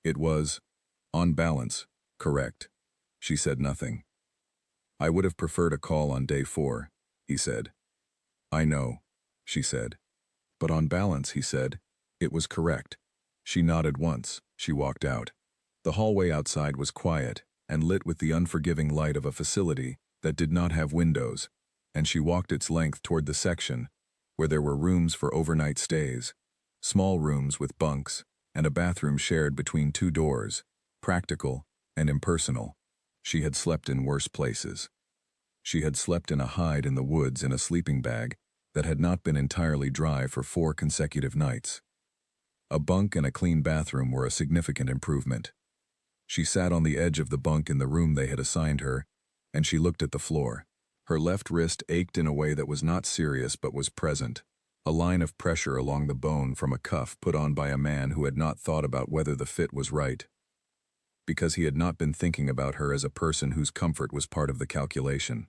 Speaker 1: "It was, on balance, correct." She said nothing. "I would have preferred a call on day 4, he said. "I know," she said. "But on balance," he said, "it was correct." She nodded once. She walked out. The hallway outside was quiet and lit with the unforgiving light of a facility that did not have windows, and she walked its length toward the section where there were rooms for overnight stays, small rooms with bunks, and a bathroom shared between two doors, practical and impersonal. She had slept in worse places. She had slept in a hide in the woods in a sleeping bag that had not been entirely dry for 4 consecutive nights. A bunk and a clean bathroom were a significant improvement. She sat on the edge of the bunk in the room they had assigned her, and she looked at the floor. Her left wrist ached in a way that was not serious but was present, a line of pressure along the bone from a cuff put on by a man who had not thought about whether the fit was right, because he had not been thinking about her as a person whose comfort was part of the calculation.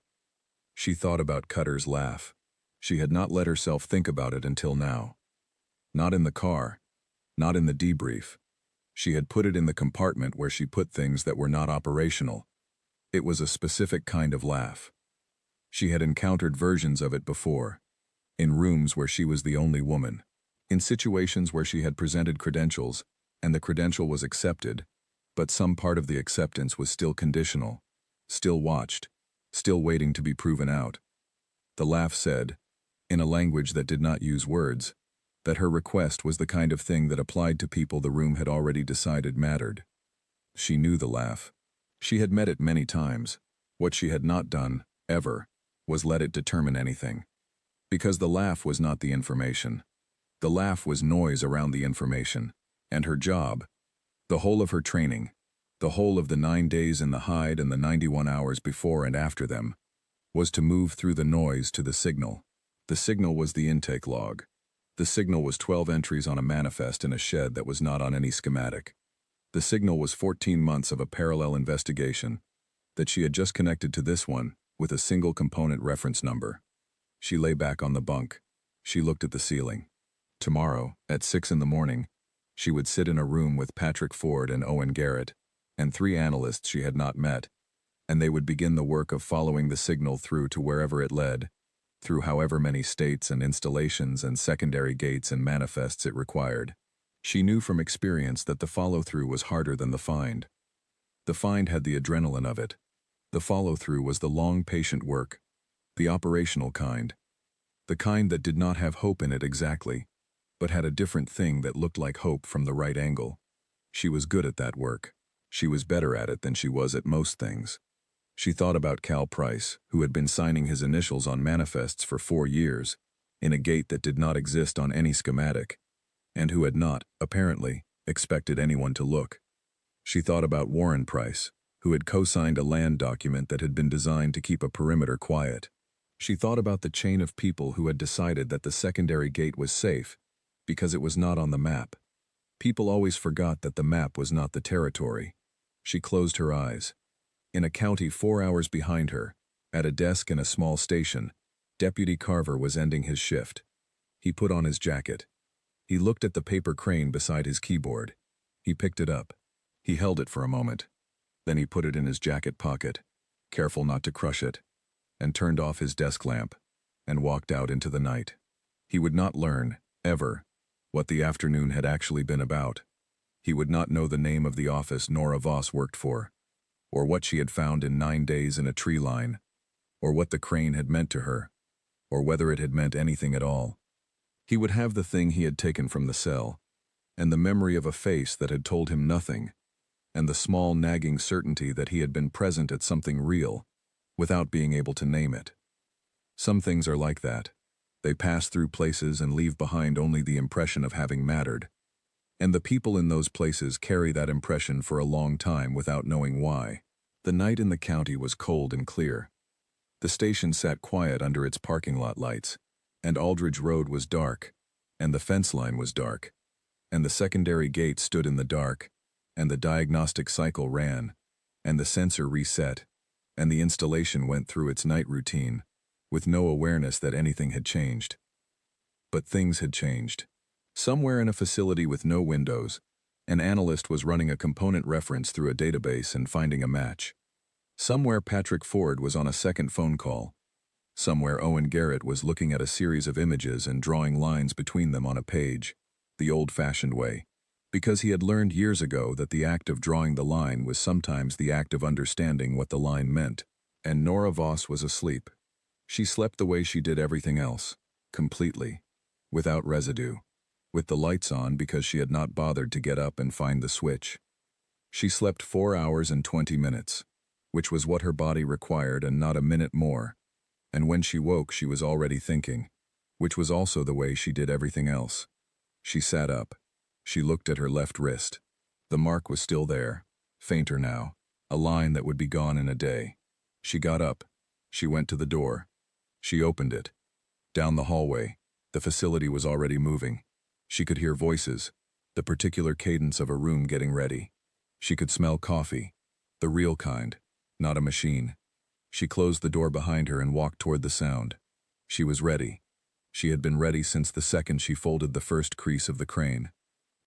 Speaker 1: She thought about Cutter's laugh. She had not let herself think about it until now. Not in the car, not in the debrief. She had put it in the compartment where she put things that were not operational. It was a specific kind of laugh. She had encountered versions of it before, in rooms where she was the only woman, in situations where she had presented credentials, and the credential was accepted, but some part of the acceptance was still conditional, still watched, still waiting to be proven out. The laugh said, in a language that did not use words, that her request was the kind of thing that applied to people the room had already decided mattered. She knew the laugh. She had met it many times. What she had not done, ever, was let it determine anything. Because the laugh was not the information. The laugh was noise around the information. And her job, the whole of her training, the whole of the 9 days in the hide and the 91 hours before and after them, was to move through the noise to the signal. The signal was the intake log. The signal was 12 entries on a manifest in a shed that was not on any schematic. The signal was 14 months of a parallel investigation that she had just connected to this one with a single component reference number. She lay back on the bunk. She looked at the ceiling. Tomorrow, at 6 in the morning, she would sit in a room with Patrick Ford and Owen Garrett, and 3 analysts she had not met, and they would begin the work of following the signal through to wherever it led, through however many states and installations and secondary gates and manifests it required. She knew from experience that the follow-through was harder than the find. The find had the adrenaline of it. The follow-through was the long, patient work, the operational kind, the kind that did not have hope in it exactly, but had a different thing that looked like hope from the right angle. She was good at that work. She was better at it than she was at most things. She thought about Cal Price, who had been signing his initials on manifests for 4 years, in a gate that did not exist on any schematic, and who had not, apparently, expected anyone to look. She thought about Warren Price, who had co-signed a land document that had been designed to keep a perimeter quiet. She thought about the chain of people who had decided that the secondary gate was safe because it was not on the map. People always forgot that the map was not the territory. She closed her eyes. In a county 4 hours behind her, at a desk in a small station, Deputy Carver was ending his shift. He put on his jacket. He looked at the paper crane beside his keyboard. He picked it up. He held it for a moment. Then he put it in his jacket pocket, careful not to crush it, and turned off his desk lamp, and walked out into the night. He would not learn, ever, what the afternoon had actually been about. He would not know the name of the office Nora Voss worked for, or what she had found in 9 days in a tree line, or what the crane had meant to her, or whether it had meant anything at all. He would have the thing he had taken from the cell, and the memory of a face that had told him nothing, and the small nagging certainty that he had been present at something real, without being able to name it. Some things are like that. They pass through places and leave behind only the impression of having mattered. And the people in those places carry that impression for a long time without knowing why. The night in the county was cold and clear. The station sat quiet under its parking lot lights, and Aldridge Road was dark, and the fence line was dark, and the secondary gate stood in the dark, and the diagnostic cycle ran, and the sensor reset, and the installation went through its night routine, with no awareness that anything had changed. But things had changed. Somewhere in a facility with no windows, an analyst was running a component reference through a database and finding a match. Somewhere Patrick Ford was on a second phone call. Somewhere Owen Garrett was looking at a series of images and drawing lines between them on a page, the old-fashioned way, because he had learned years ago that the act of drawing the line was sometimes the act of understanding what the line meant. And Nora Voss was asleep. She slept the way she did everything else, completely, without residue. with the lights on because she had not bothered to get up and find the switch. She slept 4 hours and 20 minutes, which was what her body required and not a minute more. And when she woke, she was already thinking, which was also the way she did everything else. She sat up. She looked at her left wrist. The mark was still there, fainter now, a line that would be gone in a day. She got up. She went to the door. She opened it. Down the hallway, the facility was already moving. She could hear voices, the particular cadence of a room getting ready. She could smell coffee, the real kind, not a machine. She closed the door behind her and walked toward the sound. She was ready. She had been ready since the second she folded the first crease of the crane.